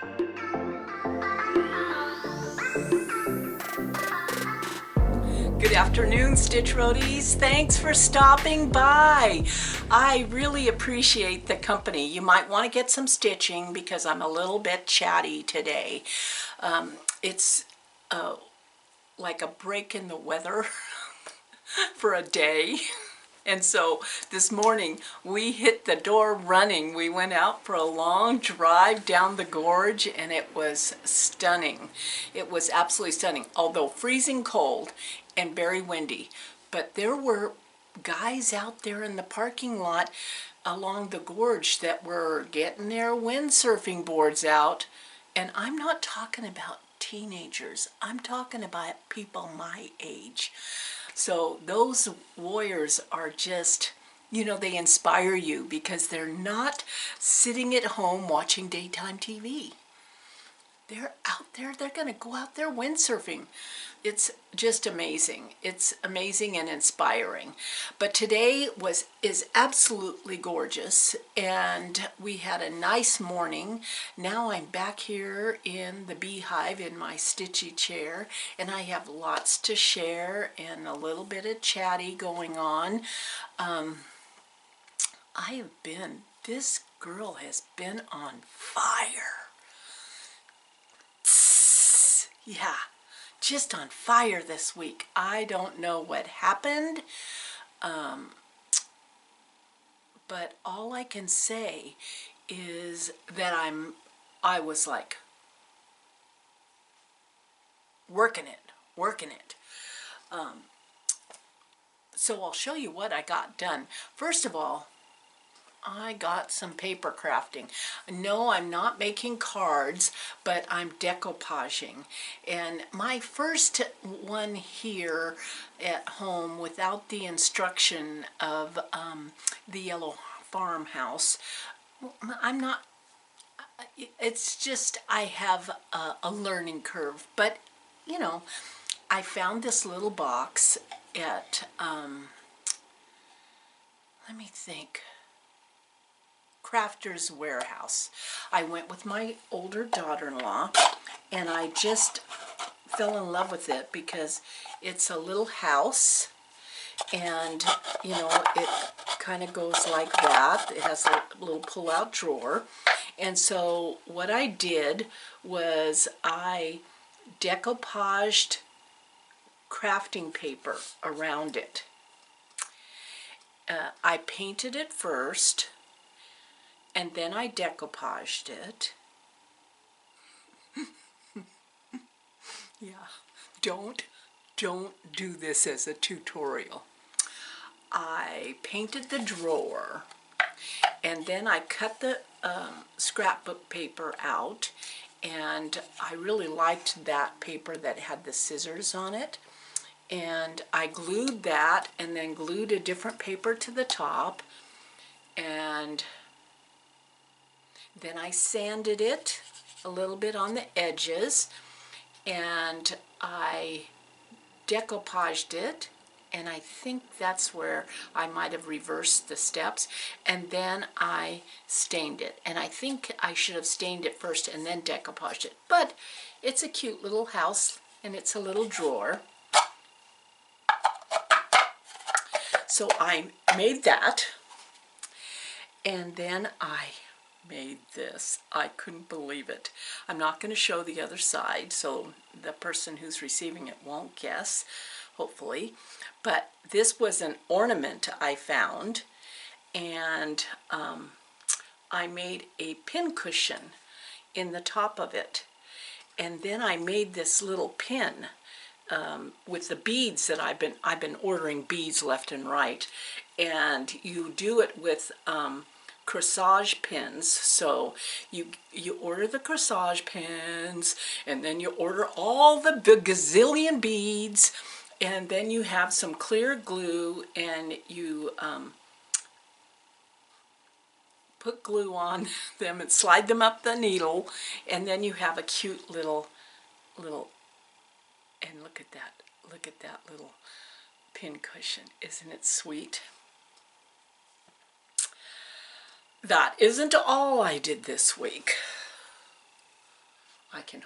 Good afternoon, Stitch Roadies. Thanks for stopping by. I really appreciate the company. You might want to get some stitching because I'm a little bit chatty today. It's like a break in the weather for a day. And so this morning we hit the door running. We went out for a long drive down the gorge and it was stunning. It was absolutely stunning, although freezing cold and very windy. But there were guys out there in the parking lot along the gorge that were getting their windsurfing boards out. And I'm not talking about teenagers. I'm talking about people my age. So those warriors are just, you know, they inspire you because they're not sitting at home watching daytime TV. They're out there, they're going to go out there windsurfing. It's just amazing. It's amazing and inspiring. But today is absolutely gorgeous, and we had a nice morning. Now I'm back here in the beehive in my stitchy chair, and I have lots to share and a little bit of chatty going on. This girl has been on fire. Yeah, just on fire this week. I don't know what happened, but all I can say is that I was like working it. So I'll show you what I got done. First of all, I got some paper crafting. No, I'm not making cards, but I'm decoupaging. And my first one here at home without the instruction of the yellow farmhouse, it's just I have a learning curve. But, you know, I found this little box at, let me think, Crafter's Warehouse. I went with my older daughter-in-law and I just fell in love with it because it's a little house and, you know, it kind of goes like that. It has a little pull-out drawer. And so what I did was I decoupaged crafting paper around it. I painted it first, and then I decoupaged it. Yeah, don't do this as a tutorial. I painted the drawer, and then I cut the scrapbook paper out, and I really liked that paper that had the scissors on it. And I glued that, and then glued a different paper to the top, and then I sanded it a little bit on the edges, and I decoupaged it, and I think that's where I might have reversed the steps, and then I stained it. And I think I should have stained it first and then decoupaged it. But it's a cute little house, and it's a little drawer. So I made that, and then I made this. I couldn't believe it. I'm not going to show the other side, so the person who's receiving it won't guess, hopefully. But this was an ornament I found, and I made a pin cushion in the top of it. And then I made this little pin with the beads that I've been ordering beads left and right, and you do it with corsage pins. So you order the corsage pins, and then you order all the gazillion beads, and then you have some clear glue, and you put glue on them and slide them up the needle, and then you have a cute little, and look at that little pin cushion. Isn't it sweet? That isn't all I did this week. I can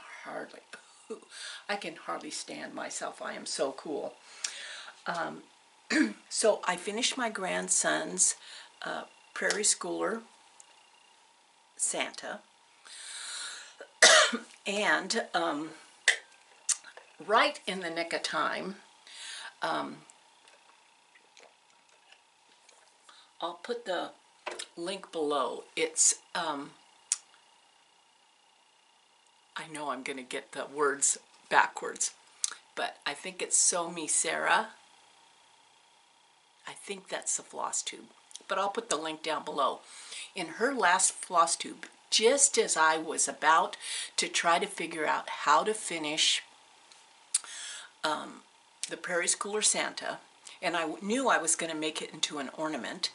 hardly stand myself. I am so cool. So I finished my grandson's prairie schooler Santa, and right in the nick of time, I'll put the link below. It's I know I'm gonna get the words backwards, but I think it's Sew Me Sarah. I think that's the floss tube, but I'll put the link down below. In her last floss tube, just as I was about to try to figure out how to finish the Prairie Schooler Santa, and I knew I was going to make it into an ornament,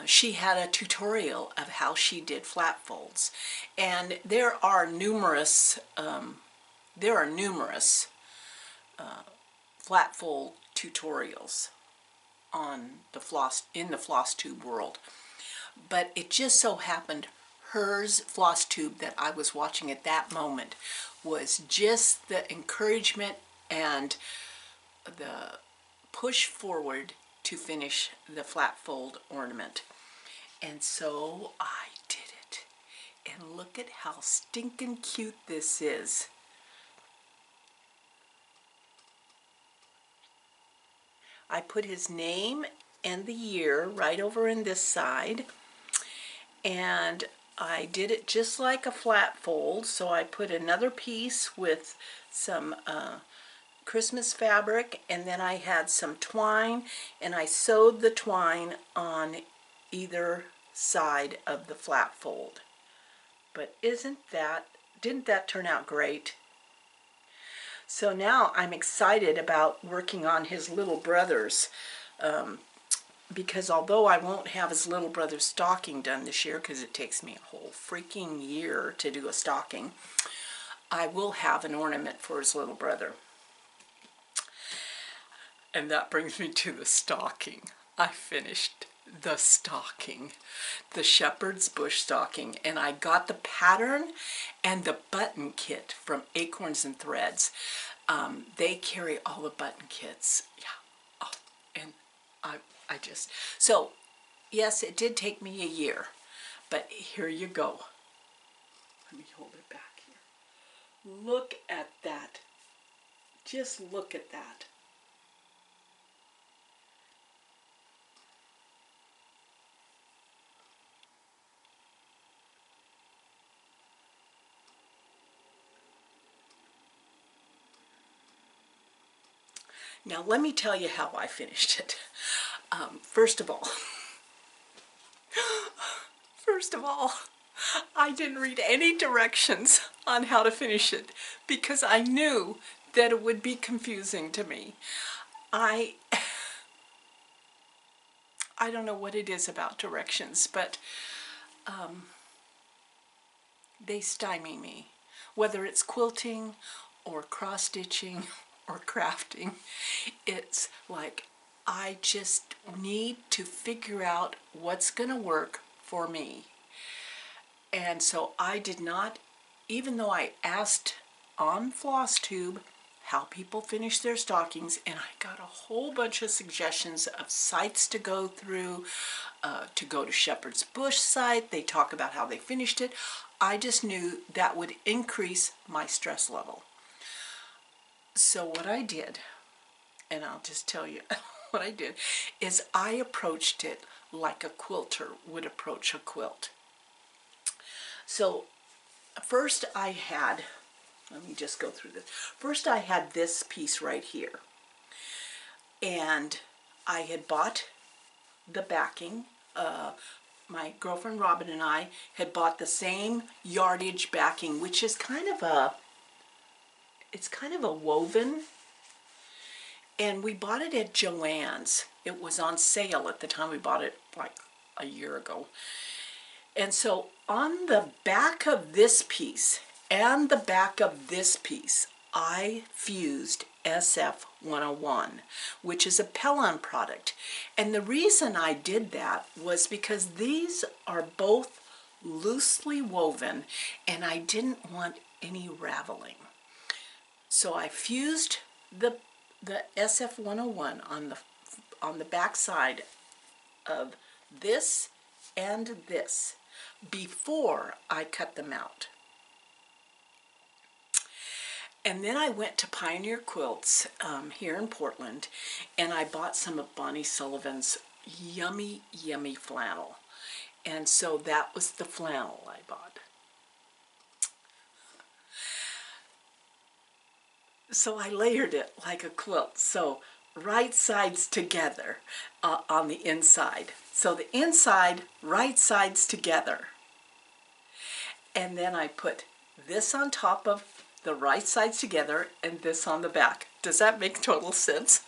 she had a tutorial of how she did flat folds, and there are numerous flat fold tutorials on the in the floss tube world, but it just so happened hers floss tube that I was watching at that moment was just the encouragement and the push forward to finish the flat fold ornament. And so I did it, and look at how stinking cute this is. I put his name and the year right over in this side, and I did it just like a flat fold. So I put another piece with some Christmas fabric, and then I had some twine, and I sewed the twine on either side of the flat fold. But didn't that turn out great? So now I'm excited about working on his little brother's, because although I won't have his little brother's stocking done this year, because it takes me a whole freaking year to do a stocking, I will have an ornament for his little brother. And that brings me to the stocking. I finished the stocking, the shepherd's bush stocking, and I got the pattern and the button kit from Acorns and Threads. They carry all the button kits. Yeah. Oh, and I just, so yes, it did take me a year, but here you go. Let me hold it back here. Look at that. Just look at that. Now let me tell you how I finished it. First of all, I didn't read any directions on how to finish it because I knew that it would be confusing to me. I don't know what it is about directions, but they stymie me. Whether it's quilting or cross-stitching or crafting, it's like I just need to figure out what's going to work for me. And so I did not, even though I asked on Flosstube how people finish their stockings, and I got a whole bunch of suggestions of sites to go through, to go to Shepherd's Bush site. They talk about how they finished it. I just knew that would increase my stress level. So what I did, and I'll just tell you what I did, is I approached it like a quilter would approach a quilt. So first I had, let me just go through this. First I had this piece right here, and I had bought the backing. My girlfriend Robin and I had bought the same yardage backing, which is kind of a, it's kind of a woven, and we bought it at Joann's. It was on sale at the time we bought it, like a year ago. And so on the back of this piece and the back of this piece, I fused SF101, which is a Plum product. And the reason I did that was because these are both loosely woven, and I didn't want any raveling. So I fused the SF101 on the back side of this and this before I cut them out. And then I went to Pioneer Quilts here in Portland, and I bought some of Bonnie Sullivan's yummy, yummy flannel. And so that was the flannel I bought. So I layered it like a quilt. So right sides together on the inside. So the inside, right sides together. And then I put this on top of the right sides together and this on the back. Does that make total sense?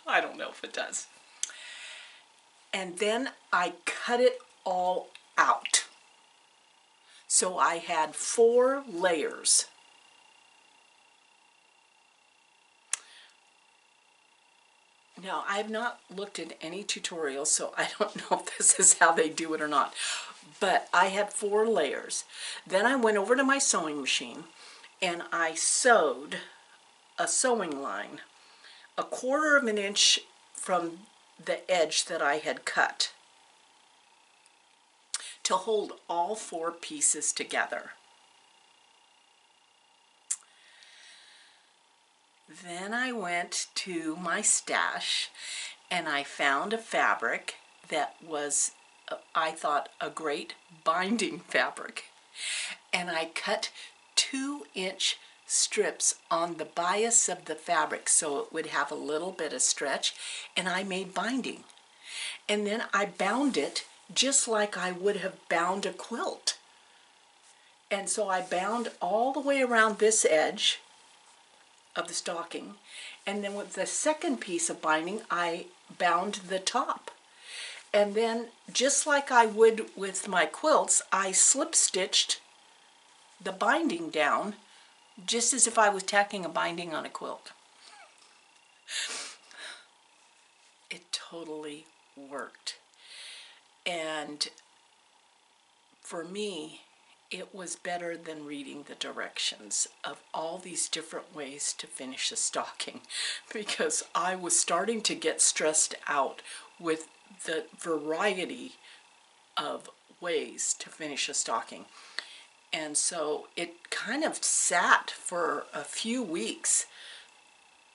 I don't know if it does. And then I cut it all out. So I had 4 layers. Now, I have not looked at any tutorials, so I don't know if this is how they do it or not. But I had 4 layers. Then I went over to my sewing machine and I sewed a sewing line 1/4 of an inch from the edge that I had cut to hold all 4 pieces together. Then I went to my stash and I found a fabric that was, I thought, a great binding fabric. And I cut 2-inch strips on the bias of the fabric so it would have a little bit of stretch, and I made binding. And then I bound it just like I would have bound a quilt. And so I bound all the way around this edge of the stocking, and then with the second piece of binding I bound the top. And then just like I would with my quilts, I slip stitched the binding down just as if I was tacking a binding on a quilt. It totally worked. And for me, it was better than reading the directions of all these different ways to finish a stocking, because I was starting to get stressed out with the variety of ways to finish a stocking. And so it kind of sat for a few weeks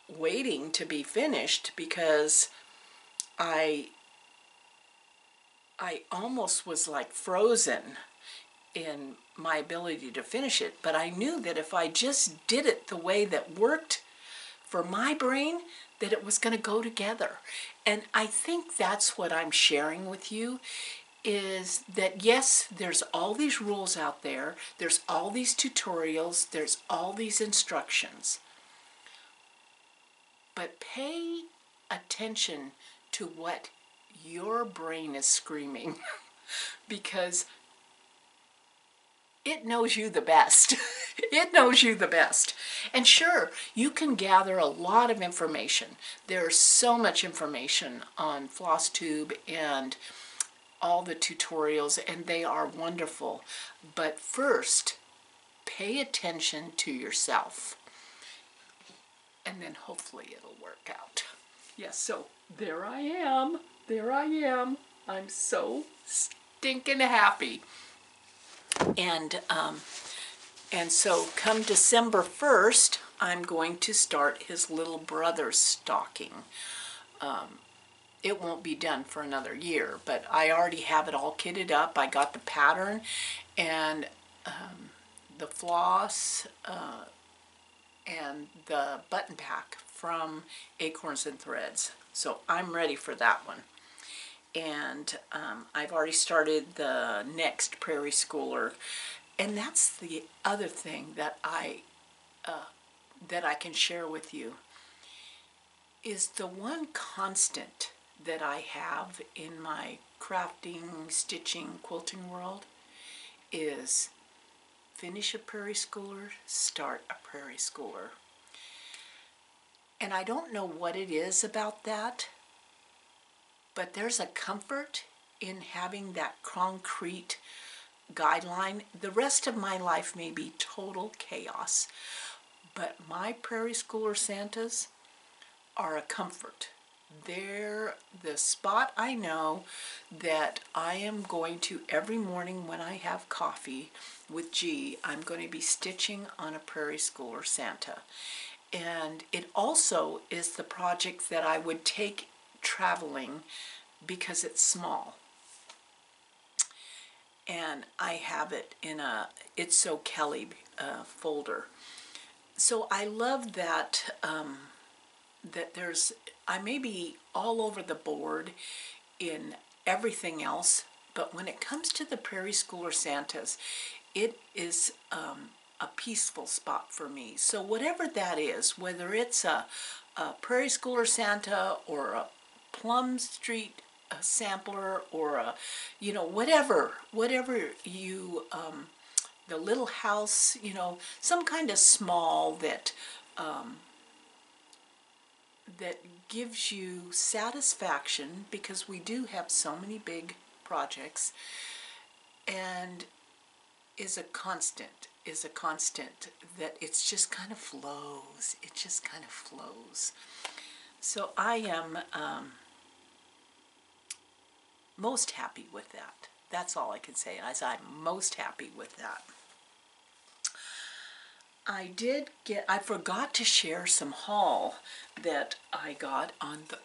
waiting to be finished, because I almost was like frozen in my ability to finish it. But I knew that if I just did it the way that worked for my brain, that it was going to go together. And I think that's what I'm sharing with you, is that yes, there's all these rules out there, there's all these tutorials, there's all these instructions, but pay attention to what your brain is screaming because it knows you the best. It knows you the best. And sure, you can gather a lot of information. There's so much information on Flosstube and all the tutorials, and they are wonderful. But first, pay attention to yourself. And then hopefully it'll work out. Yes, so there I am. There I am. I'm so stinking happy. And so come December 1st, I'm going to start his little brother's stocking. It won't be done for another year, but I already have it all kitted up. I got the pattern and the floss and the button pack from Acorns and Threads. So I'm ready for that one. And I've already started the next Prairie Schooler. And that's the other thing that I can share with you, is the one constant that I have in my crafting, stitching, quilting world is finish a Prairie Schooler, start a Prairie Schooler. And I don't know what it is about that, but there's a comfort in having that concrete guideline. The rest of my life may be total chaos, but my Prairie Schooler Santas are a comfort. They're the spot I know that I am going to every morning when I have coffee with G. I'm going to be stitching on a Prairie Schooler Santa. And it also is the project that I would take traveling because it's small. And I have it in a It's So Kelly folder. So I love that that I may be all over the board in everything else, but when it comes to the Prairie Schooler Santas, it is a peaceful spot for me. So whatever that is, whether it's a Prairie Schooler Santa or a Plum Street sampler or a, you know, whatever you, the little house, you know, some kind of small that that gives you satisfaction, because we do have so many big projects, and is a constant that it's just kind of flows. It just kind of flows. So I am most happy with that. That's all I can say, as I'm most happy with that. I forgot to share some haul that I got on the,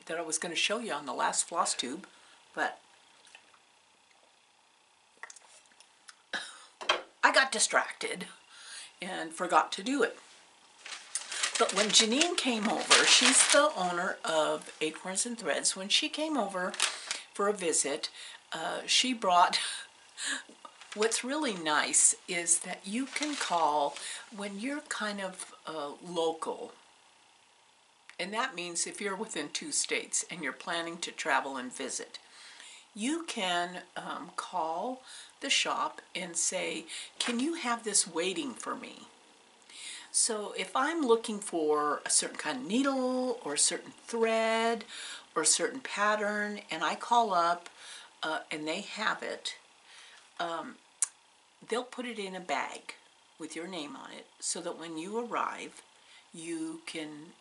that I was going to show you on the last Flosstube, but I got distracted and forgot to do it. But when Janine came over, she's the owner of Acorns and Threads. When she came over for a visit, she brought, what's really nice is that you can call when you're kind of local. And that means if you're within 2 states and you're planning to travel and visit, you can call the shop and say, can you have this waiting for me? So if I'm looking for a certain kind of needle or a certain thread or a certain pattern, and I call up and they have it, they'll put it in a bag with your name on it so that when you arrive, you can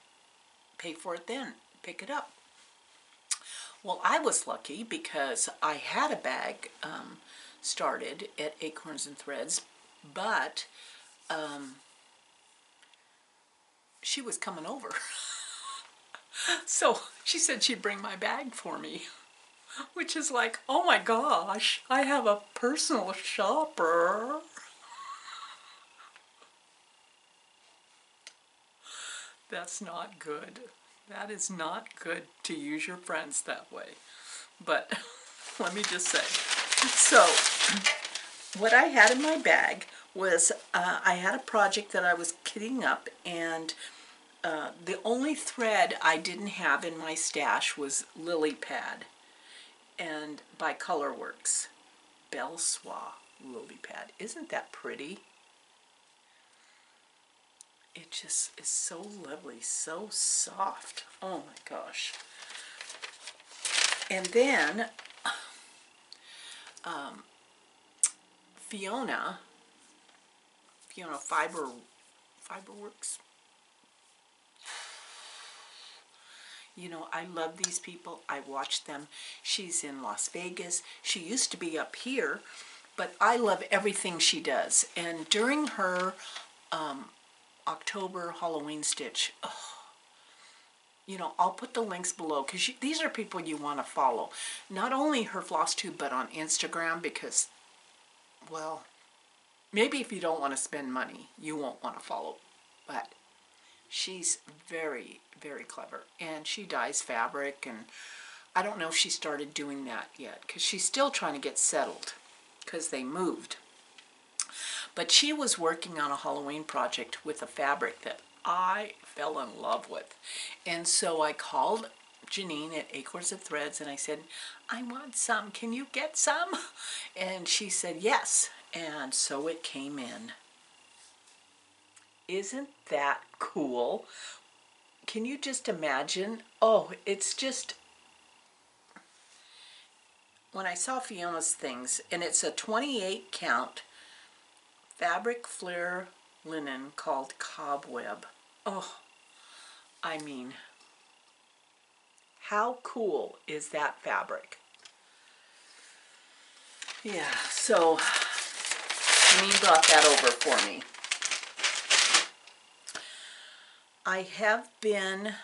pay for it then, pick it up. Well, I was lucky because I had a bag started at Acorns and Threads, but she was coming over. So she said she'd bring my bag for me, which is like, oh my gosh, I have a personal shopper. That's not good. That is not good to use your friends that way. But let me just say, so what I had in my bag was I had a project that I was kitting up, and the only thread I didn't have in my stash was Lily Pad, and by Colorworks, Belle Soie Lily Pad. Isn't that pretty? It just is so lovely, so soft. Oh my gosh. And then Fiona Fiberworks. You know, I love these people. I watch them. She's in Las Vegas. She used to be up here, but I love everything she does. And during her October Halloween stitch, you know, I'll put the links below, because these are people you want to follow. Not only her Flosstube, but on Instagram, because, well, maybe if you don't want to spend money, you won't want to follow. But she's very, very clever. And she dyes fabric, and I don't know if she started doing that yet, because she's still trying to get settled, because they moved. But she was working on a Halloween project with a fabric that I fell in love with. And so I called Janine at Acorns of Threads and I said, I want some. Can you get some? And she said yes. And so it came in. Isn't that cool? Can you just imagine? Oh, it's just, when I saw Fiona's things, and it's a 28 count fabric flare linen called Cobweb. Oh, I mean, how cool is that fabric? Yeah, so Janine brought that over for me. I have been,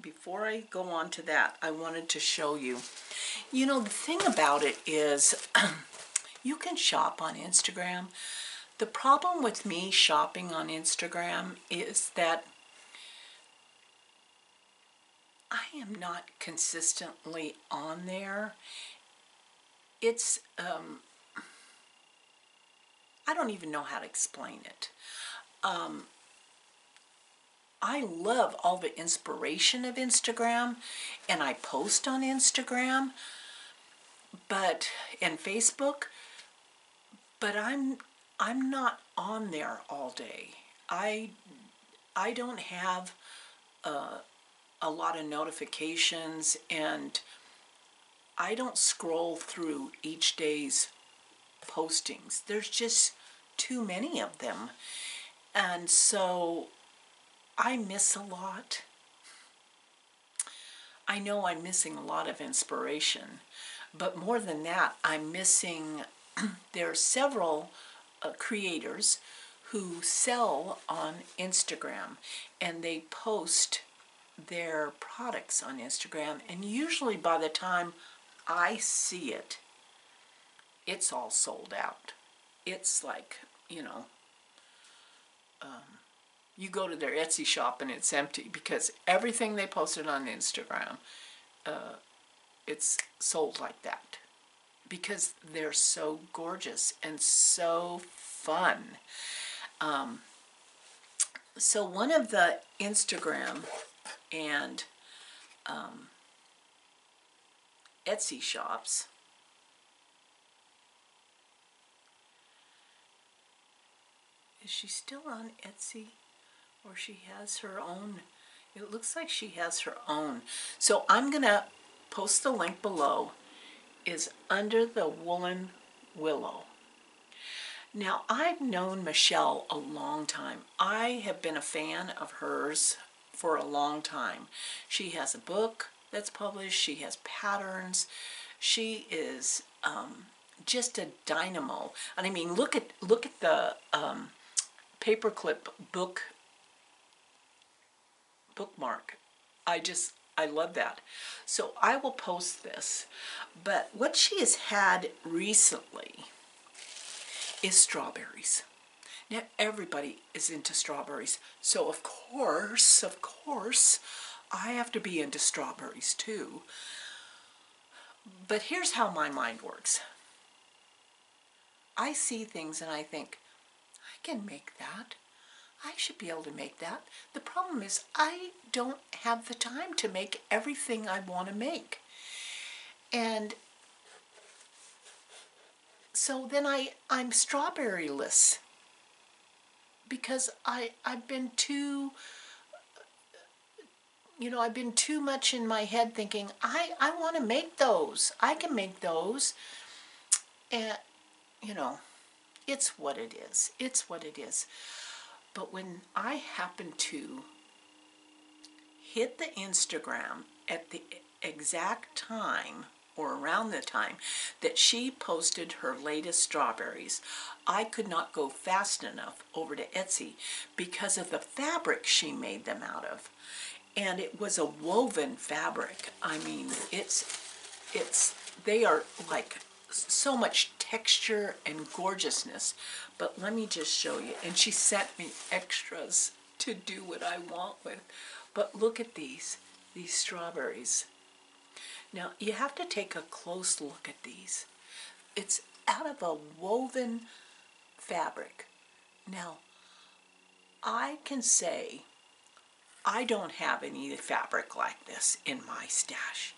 before I go on to that, I wanted to show you. You know, the thing about it is you can shop on Instagram. The problem with me shopping on Instagram is that I am not consistently on there. It's, I don't even know how to explain it. I love all the inspiration of Instagram, and I post on Instagram, and Facebook, but I'm not on there all day. I don't have a lot of notifications, and I don't scroll through each day's postings. There's just too many of them, and so I miss a lot. I know I'm missing a lot of inspiration, but more than that, I'm missing, there are several creators who sell on Instagram, and they post their products on Instagram, and usually by the time I see it, it's all sold out. It's like, you know, you go to their Etsy shop and it's empty because everything they posted on Instagram, it's sold like that because they're so gorgeous and so fun. So one of the Instagram and Etsy shops is she still on Etsy? Or she has her own. It looks like she has her own. So I'm going to post the link below. Is Under the Woolen Willow. Now, I've known Michelle a long time. I have been a fan of hers for a long time. She has a book that's published. She has patterns. She is just a dynamo. And I mean, look at the paperclip bookmark. I love that. So I will post this. But what she has had recently is strawberries. Now everybody is into strawberries. So of course, I have to be into strawberries too. But here's how my mind works. I see things and I think, I can make that. I should be able to make that. The problem is I don't have the time to make everything I want to make. And so then I'm strawberry-less because I've been too, I've been too much in my head thinking, I want to make those. I can make those. And, it's what it is. It's what it is. But when I happen to hit the Instagram at the exact time or around the time that she posted her latest strawberries, I could not go fast enough over to Etsy because of the fabric she made them out of. And it was a woven fabric. I mean, they are like so much texture and gorgeousness. But let me just show you. And she sent me extras to do what I want with. But look at these strawberries. Now, you have to take a close look at these. It's out of a woven fabric. Now, I can say I don't have any fabric like this in my stash.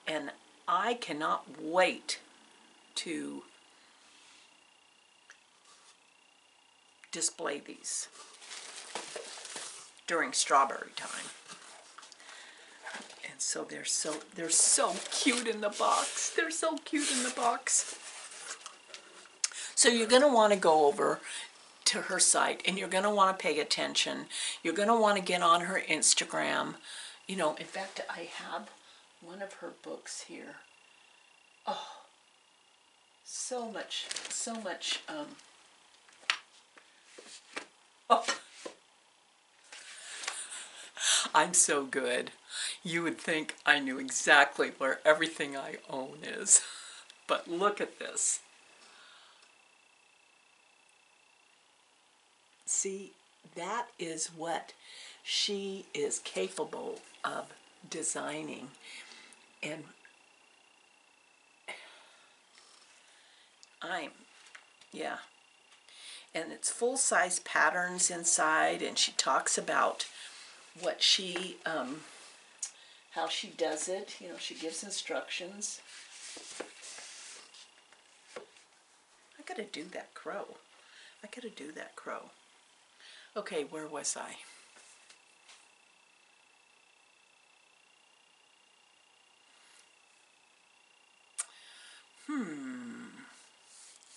And I cannot wait to display these during strawberry time. And So they're so cute in the box. They're so cute in the box. So you're going to want to go over to her site, and you're going to want to pay attention. You're going to want to get on her Instagram. You know, in fact, I have one of her books here. Oh, so much, oh, I'm so good. You would think I knew exactly where everything I own is. But look at this. See, that is what she is capable of designing. And yeah. And it's full-size patterns inside, and she talks about what she, how she does it. You know, she gives instructions. I gotta do that crow. Okay, where was I?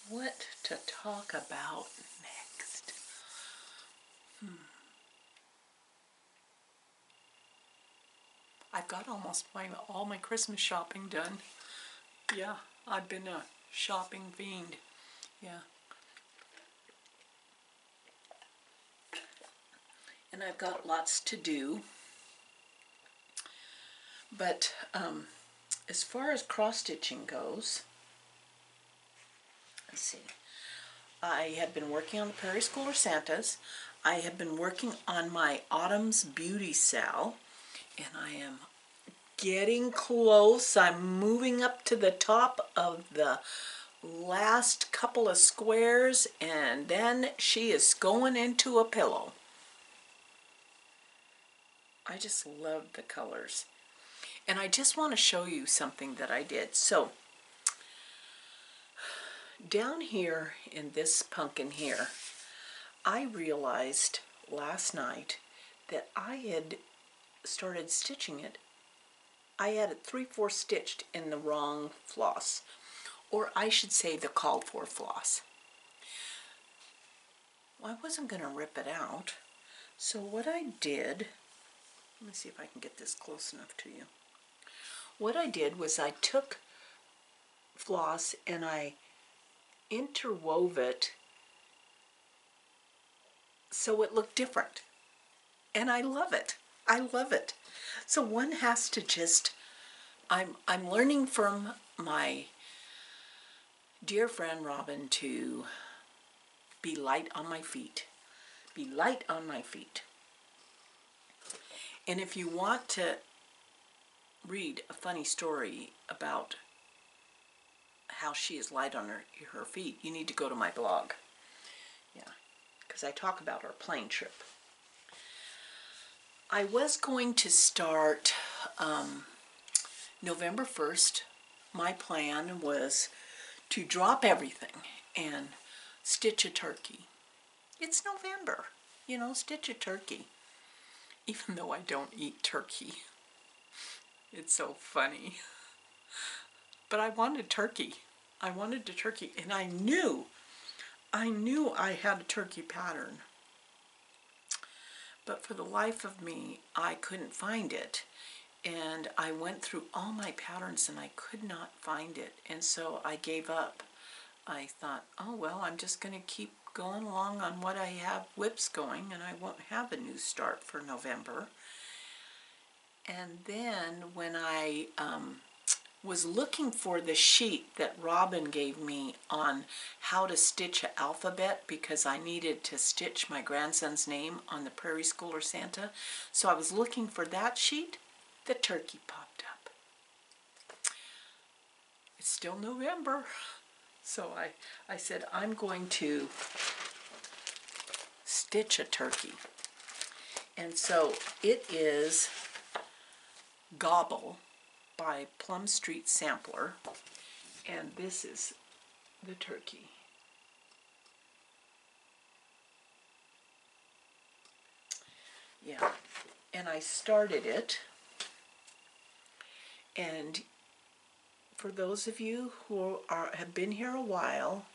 What to talk about next? I've got almost all my Christmas shopping done. Yeah, I've been a shopping fiend. Yeah. And I've got lots to do. But as far as cross-stitching goes, let's see. I have been working on the Prairie Schooler Santas. I have been working on my autumnbeautiessal, and I am getting close. I'm moving up to the top of the last couple of squares, and then she is going into a pillow. I just love the colors. And I just want to show you something that I did. So down here in this pumpkin here, I realized last night that I had started stitching it. I had it 3/4 stitched in the wrong floss, or I should say the called for floss. Well, I wasn't going to rip it out, so what I did, let me see if I can get this close enough to you. What I did was I took floss and I interwove it so it looked different, and I love it. I love it. So one has to just, I'm learning from my dear friend Robin to be light on my feet. Be light on my feet. And if you want to read a funny story about how she is light on her feet, you need to go to my blog. Yeah, because I talk about our plane trip. I was going to start November 1st. My plan was to drop everything and stitch a turkey. It's November, you know, stitch a turkey. Even though I don't eat turkey. It's so funny. But I wanted turkey. I wanted a turkey, and I knew I had a turkey pattern. But for the life of me, I couldn't find it. And I went through all my patterns and I could not find it. And so I gave up. I thought, oh well, I'm just going to keep going along on what I have whips going, and I won't have a new start for November. And then when I was looking for the sheet that Robin gave me on how to stitch an alphabet, because I needed to stitch my grandson's name on the Prairie Schooler Santa, so I was looking for that sheet. The turkey popped up. It's still November. So I said, I'm going to stitch a turkey. And so it is Gobble by Plum Street Sampler. And this is the turkey. Yeah, and I started it And for those of you who have been here a while,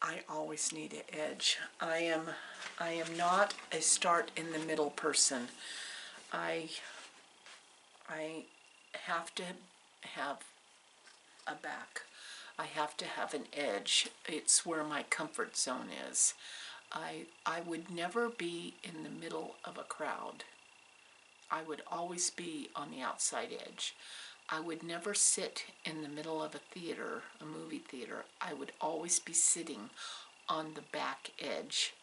I always need an edge. I am not a start in the middle person. I have to have a back. I have to have an edge. It's where my comfort zone is. I would never be in the middle of a crowd. I would always be on the outside edge. I would never sit in the middle of a theater, a movie theater. I would always be sitting on the back edge.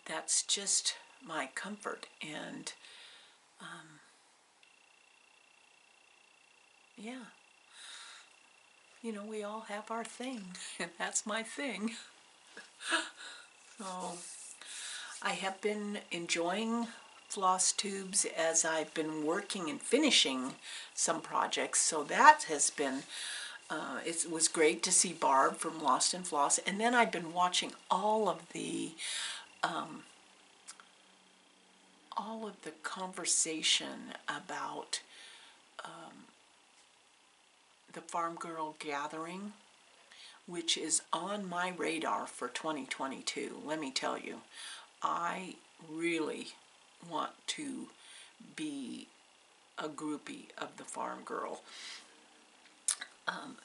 That's just my comfort. And yeah, you know, we all have our thing, and that's my thing. So I have been enjoying floss tubes as I've been working and finishing some projects, so that has been it was great to see Barb from Lost and Floss. And then I've been watching all of the conversation about the Farm Girl Gathering, which is on my radar for 2022. Let me tell you, I really want to be a groupie of the Farm Girl.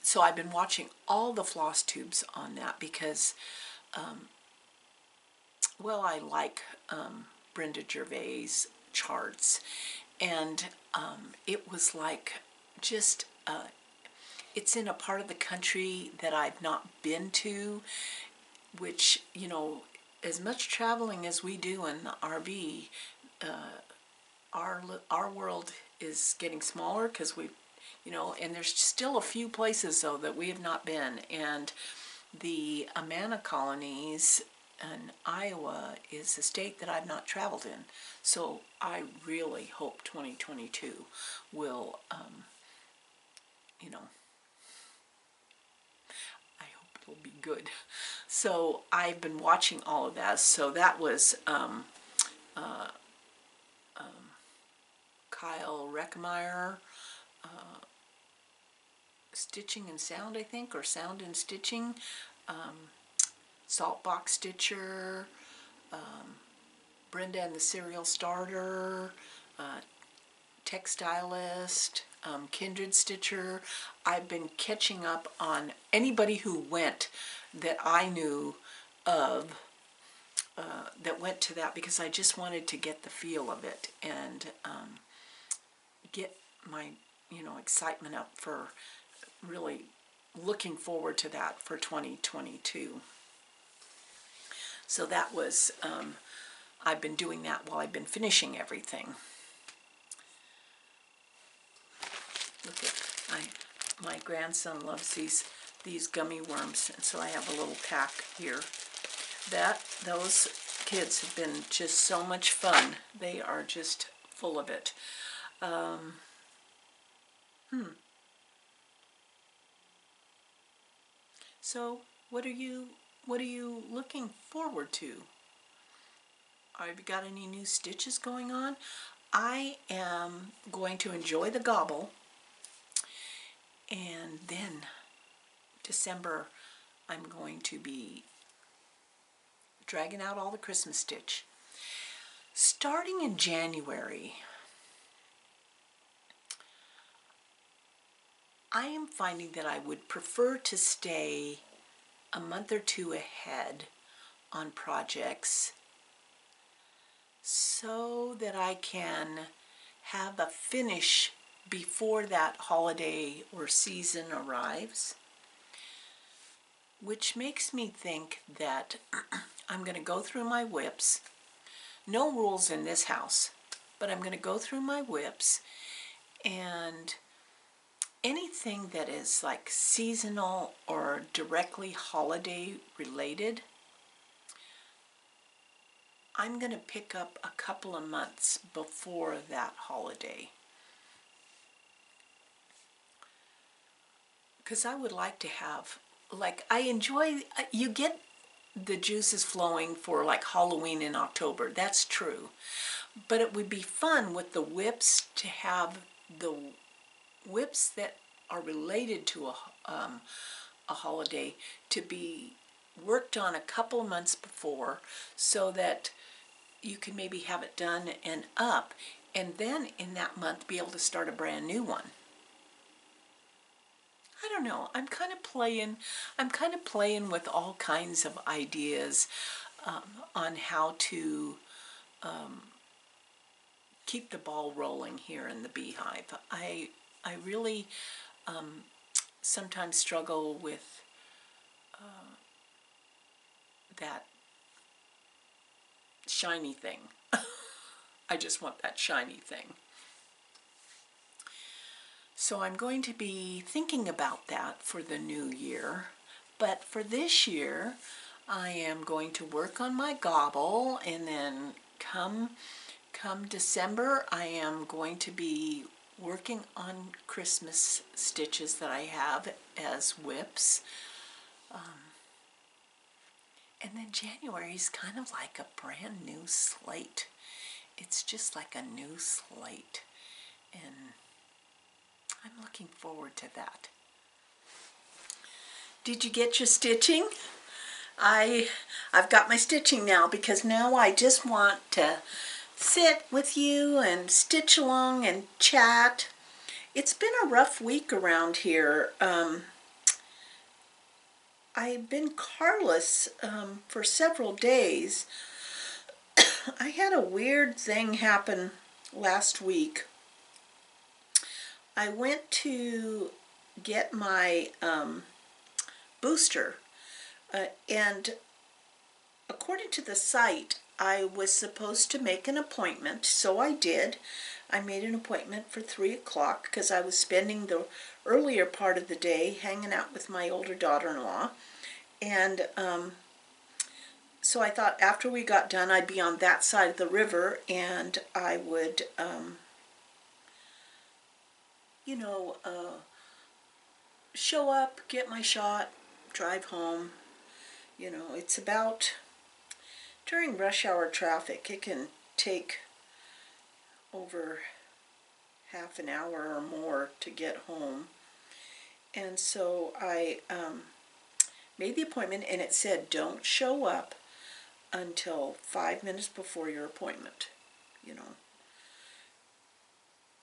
So I've been watching all the floss tubes on that because, well, I like Brenda Gervais' charts, and it was like just, it's in a part of the country that I've not been to, which, you know, as much traveling as we do in the RV, our world is getting smaller because we, you know, and there's still a few places though that we have not been. And the Amana colonies in Iowa is a state that I've not traveled in. So I really hope 2022 will, you know, I hope it'll be good. So I've been watching all of that. So that was Kyle Reckmeyer, Stitching and Sound, I think, or Sound and Stitching, Saltbox Stitcher, Brenda and the Serial Starter, Textilust, Kindred Stitcher. I've been catching up on anybody who went that I knew of that went to that, because I just wanted to get the feel of it and get my, you know, excitement up for really looking forward to that for 2022. So that was, I've been doing that while I've been finishing everything. Look at, my grandson loves these gummy worms, and so I have a little pack here. Those kids have been just so much fun. They are just full of it. So what are you looking forward to? Have you got any new stitches going on? I am going to enjoy the Gobble, and then December I'm going to be dragging out all the Christmas stitch. Starting in January, I am finding that I would prefer to stay a month or two ahead on projects so that I can have a finish before that holiday or season arrives, which makes me think that I'm going to go through my whips. No rules in this house, but I'm going to go through my whips, and anything that is like seasonal or directly holiday related, I'm going to pick up a couple of months before that holiday. Because I would like to have, like, I enjoy, you get the juice is flowing for like Halloween in October. That's true. But it would be fun with the whips to have the whips that are related to a holiday to be worked on a couple of months before, so that you can maybe have it done and up, and then in that month be able to start a brand new one. I don't know. I'm kind of playing with all kinds of ideas on how to keep the ball rolling here in the beehive. I really sometimes struggle with that shiny thing. I just want that shiny thing. So I'm going to be thinking about that for the new year. But for this year, I am going to work on my Gobble, and then come December, I am going to be working on Christmas stitches that I have as whips. And then January is kind of like a brand new slate. It's just like a new slate. And I'm looking forward to that. Did you get your stitching? I've got my stitching now, because now I just want to sit with you and stitch along and chat. It's been a rough week around here. I've been carless for several days. I had a weird thing happen last week. I went to get my booster, and according to the site, I was supposed to make an appointment, so I did. I made an appointment for 3 o'clock because I was spending the earlier part of the day hanging out with my older daughter-in-law. And so I thought after we got done, I'd be on that side of the river, and I would, you know, show up, get my shot, drive home. You know, it's about, during rush hour traffic, it can take over half an hour or more to get home. And so I made the appointment, and it said don't show up until 5 minutes before your appointment, you know.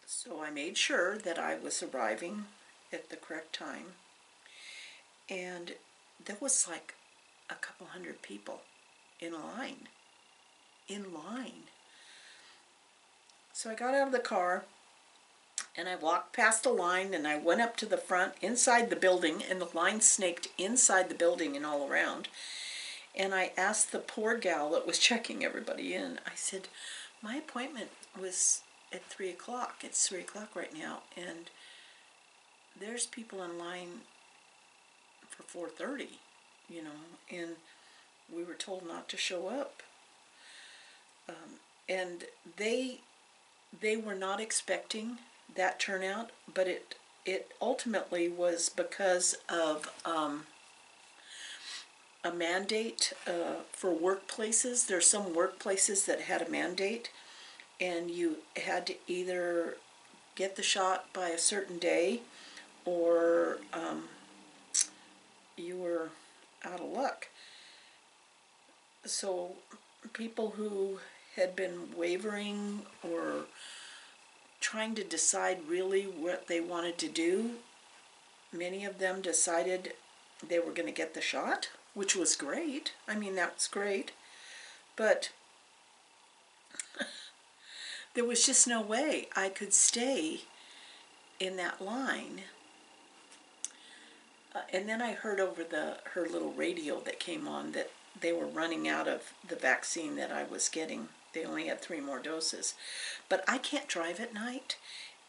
So I made sure that I was arriving at the correct time, and there was like a couple hundred people in line. So I got out of the car, and I walked past the line, and I went up to the front inside the building, and the line snaked inside the building and all around. And I asked the poor gal that was checking everybody in, I said, my appointment was at 3 o'clock. It's 3 o'clock right now, and there's people in line for 4:30, you know, and we were told not to show up. And they were not expecting that turnout, but it ultimately was because of a mandate for workplaces. There's some workplaces that had a mandate, and you had to either get the shot by a certain day, or you were out of luck. So people who had been wavering or trying to decide really what they wanted to do, many of them decided they were going to get the shot, which was great. I mean, that's great. But there was just no way I could stay in that line. And then I heard over her little radio that came on that they were running out of the vaccine that I was getting. They only had 3 more doses. But I can't drive at night,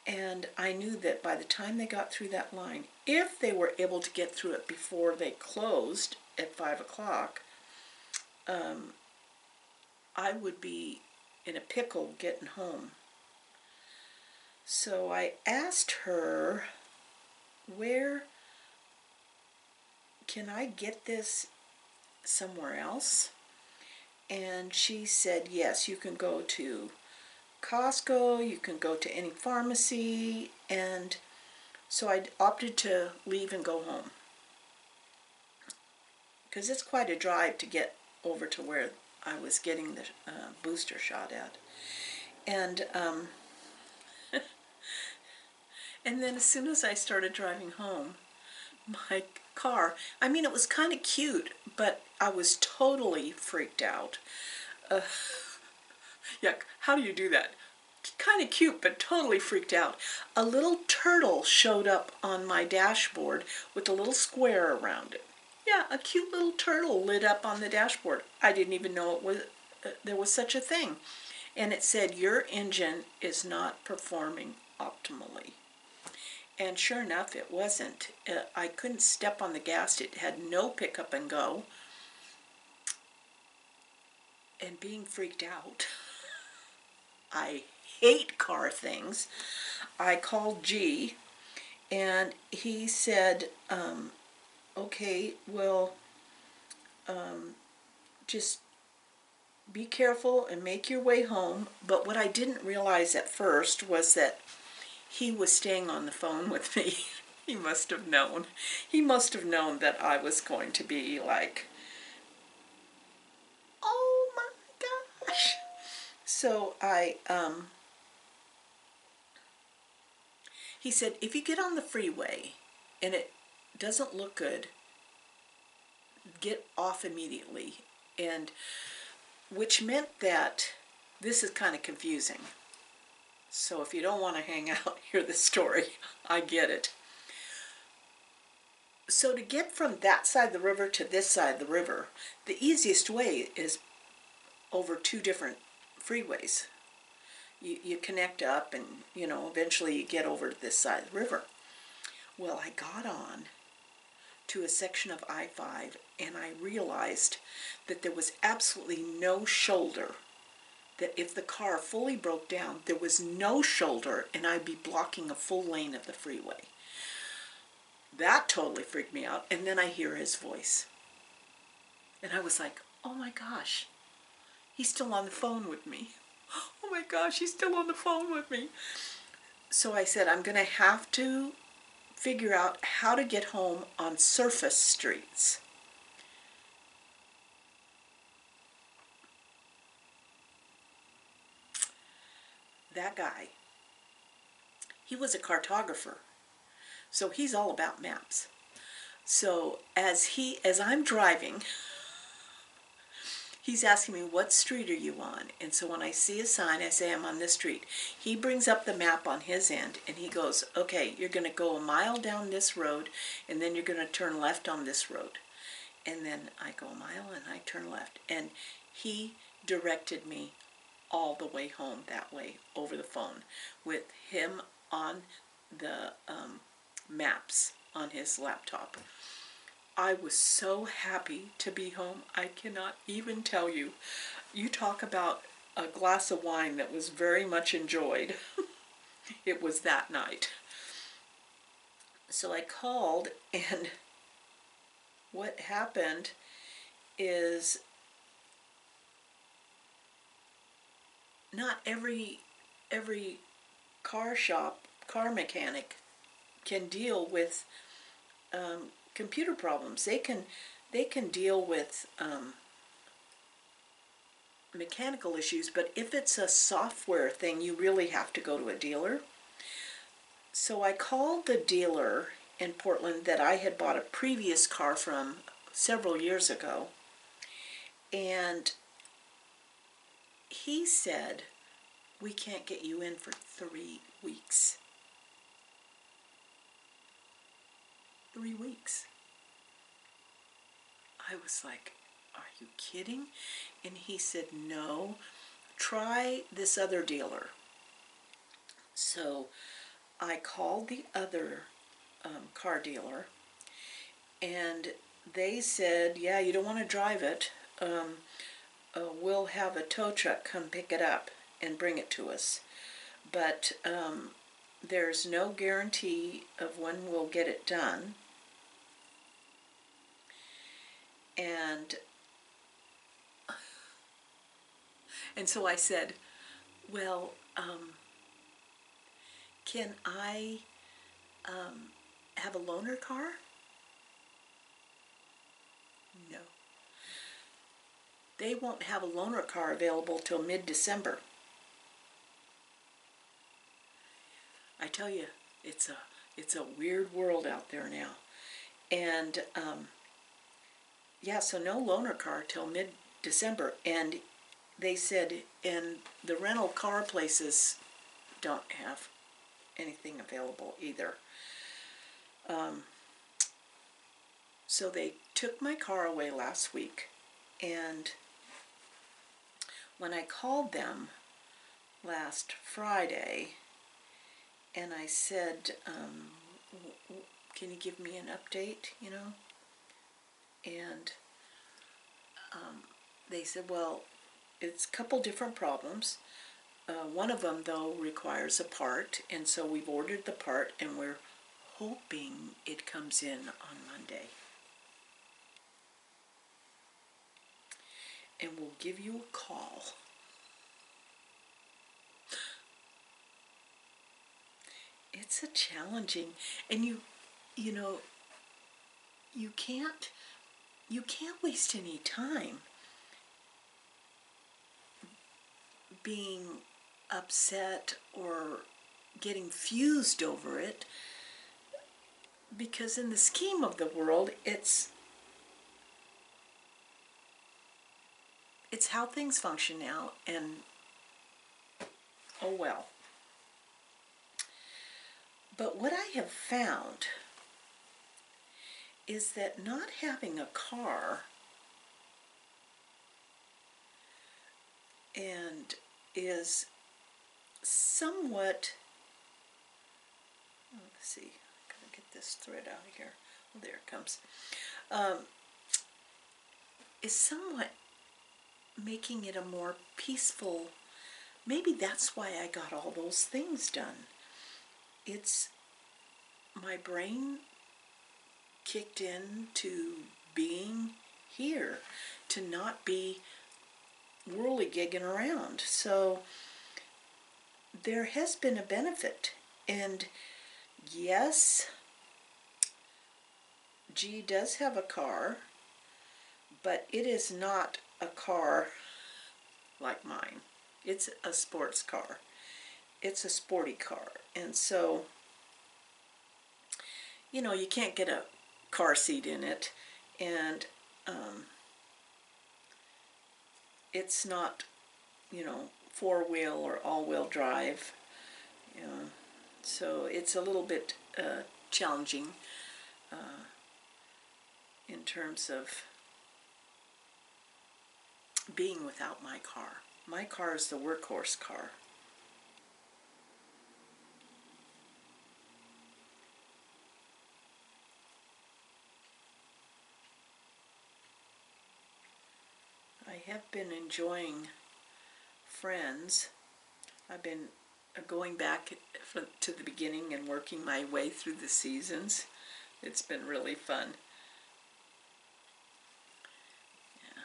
and I knew that by the time they got through that line, if they were able to get through it before they closed at 5 o'clock, I would be in a pickle getting home. So I asked her, where can I get this somewhere else. And she said, yes, you can go to Costco, you can go to any pharmacy, and so I opted to leave and go home. Because it's quite a drive to get over to where I was getting the booster shot at. And and then as soon as I started driving home, my car, I mean, it was kind of cute, but I was totally freaked out. Yeah, how do you do that? Kind of cute, but totally freaked out. A little turtle showed up on my dashboard with a little square around it. Yeah, a cute little turtle lit up on the dashboard. I didn't even know it was there was such a thing. And it said, your engine is not performing optimally. And sure enough, it wasn't. I couldn't step on the gas. It had no pickup and go. And being freaked out, I hate car things. I called G, and he said, okay, well, just be careful and make your way home. But what I didn't realize at first was that he was staying on the phone with me. He must have known. He must have known that I was going to be like, oh my gosh. So he said, if you get on the freeway and it doesn't look good, get off immediately. And which meant that this is kind of confusing. So if you don't want to hang out, hear the story. I get it. So to get from that side of the river to this side of the river, the easiest way is over two different freeways. You connect up and, you know, eventually you get over to this side of the river. Well, I got on to a section of I-5 and I realized that there was absolutely no shoulder, that if the car fully broke down, there was no shoulder and I'd be blocking a full lane of the freeway. That totally freaked me out. And then I hear his voice. And I was like, oh my gosh, he's still on the phone with me. Oh my gosh, he's still on the phone with me. So I said, I'm going to have to figure out how to get home on surface streets. That guy, he was a cartographer, so he's all about maps. So as I'm driving, he's asking me, what street are you on? And so when I see a sign, I say, I'm on this street. He brings up the map on his end, and he goes, okay, you're going to go a mile down this road, and then you're going to turn left on this road. And then I go a mile, and I turn left. And he directed me all the way home that way over the phone with him on the maps on his laptop. I was so happy to be home. I cannot even tell you. You talk about a glass of wine that was very much enjoyed. It was that night. So I called, and what happened is not every car mechanic can deal with computer problems. They can deal with mechanical issues, but if it's a software thing, you really have to go to a dealer. So I called the dealer in Portland that I had bought a previous car from several years ago, and he said, we can't get you in for 3 weeks. 3 weeks. I was like, are you kidding? And he said, no, try this other dealer. So I called the other car dealer, and they said, yeah, you don't want to drive it. We'll have a tow truck come pick it up and bring it to us. But there's no guarantee of when we'll get it done. And And so I said, well, can I have a loaner car? No. They won't have a loaner car available till mid-December. I tell you, it's a weird world out there now. And yeah, so no loaner car till mid-December. And they said, and the rental car places don't have anything available either. So they took my car away last week, and when I called them last Friday and I said, can you give me an update, you know? And they said, well, it's a couple different problems. One of them, though, requires a part, and so we've ordered the part, and we're hoping it comes in on Monday. And we'll give you a call. It's a challenging, and you know, you can't waste any time being upset or getting fused over it, because in the scheme of the world, it's how things function now, and oh well. But what I have found is that not having a car and is somewhat, let's see, I'm going to get this thread out of here. Oh, there it comes. Is somewhat making it a more peaceful, maybe that's why I got all those things done. It's my brain kicked into being here, to not be whirligigging around. So there has been a benefit. And yes, G does have a car, but it is not a car like mine. It's a sports car. It's a sporty car. And so, you know, you can't get a car seat in it, and it's not, you know, four-wheel or all-wheel drive. You know, so it's a little bit challenging in terms of being without my car. My car is the workhorse car. I have been enjoying Friends. I've been going back to the beginning and working my way through the seasons. It's been really fun. Yeah.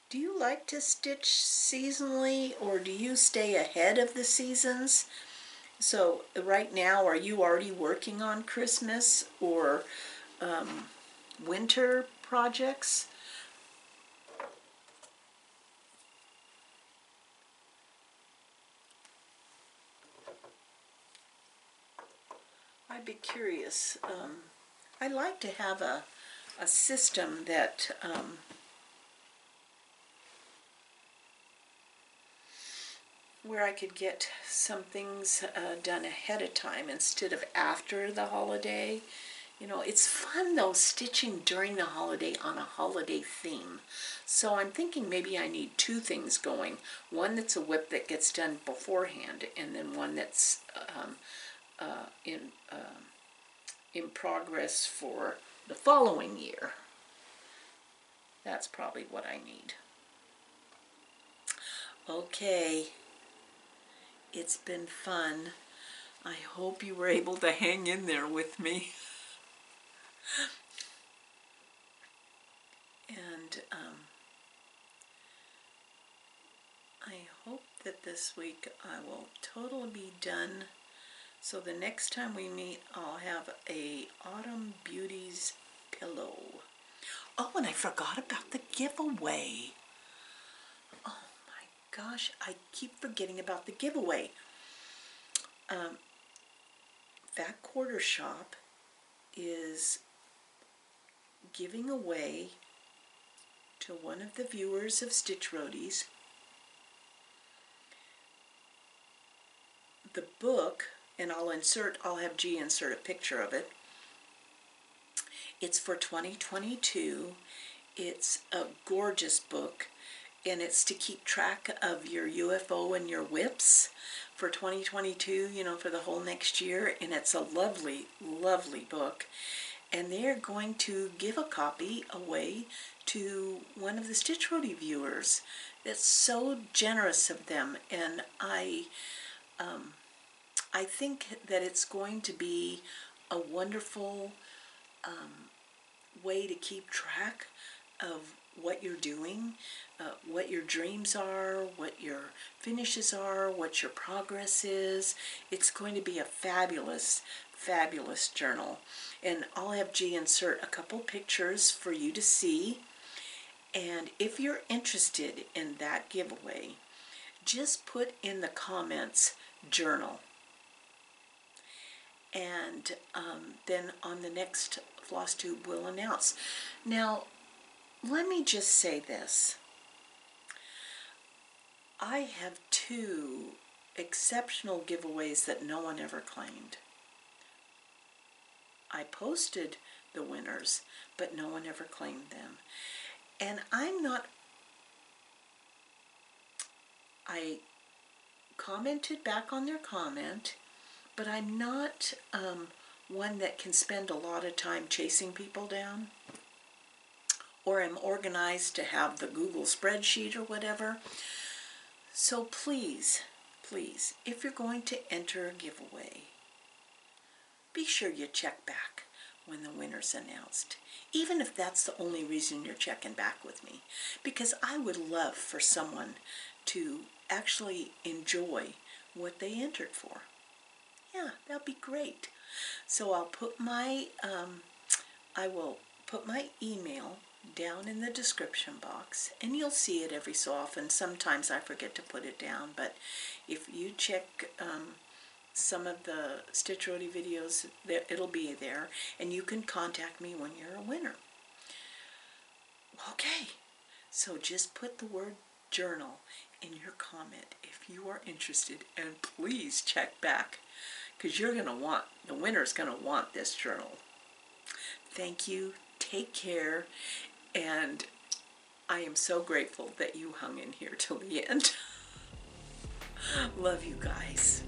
Do you like to stitch seasonally, or do you stay ahead of the seasons? So right now, are you already working on Christmas or winter projects? I'd be curious. I like to have a system that where I could get some things done ahead of time instead of after the holiday. You know, it's fun though stitching during the holiday on a holiday theme. So I'm thinking maybe I need two things going. One that's a whip that gets done beforehand, and then one that's in progress for the following year. That's probably what I need. Okay. It's been fun. I hope you were able to hang in there with me. And I hope that this week I will totally be done. So the next time we meet, I'll have a Autumn Beauties pillow. Oh, and I forgot about the giveaway. Oh my gosh, I keep forgetting about the giveaway. Fat Quarter Shop is giving away to one of the viewers of Stitch Roadies the book, and I'll have G insert a picture of it. It's for 2022. It's a gorgeous book, and it's to keep track of your UFO and your WIPs for 2022, you know, for the whole next year. And it's a lovely, lovely book. And they are going to give a copy away to one of the Stitch Roadie viewers. It's so generous of them, and I think that it's going to be a wonderful way to keep track of what you're doing, what your dreams are, what your finishes are, what your progress is. It's going to be a fabulous, fabulous journal. And I'll have G insert a couple pictures for you to see. And if you're interested in that giveaway, just put in the comments journal. And then on the next Flosstube we'll announce. Now, let me just say this. I have 2 exceptional giveaways that no one ever claimed. I posted the winners, but no one ever claimed them. And I commented back on their comment, but I'm not one that can spend a lot of time chasing people down, or am organized to have the Google spreadsheet or whatever. So please, please, if you're going to enter a giveaway, be sure you check back when the winner's announced, even if that's the only reason you're checking back with me, because I would love for someone to actually enjoy what they entered for. Yeah, that'd be great. So I'll put my, I will put my email down in the description box, and you'll see it every so often. Sometimes I forget to put it down, but if you check some of the Stitch Roadie videos, it'll be there, and you can contact me when you're a winner. Okay, so just put the word journal in your comment if you are interested, and please check back, because the winner's going to want this journal. Thank you, take care, and I am so grateful that you hung in here till the end. Love you guys.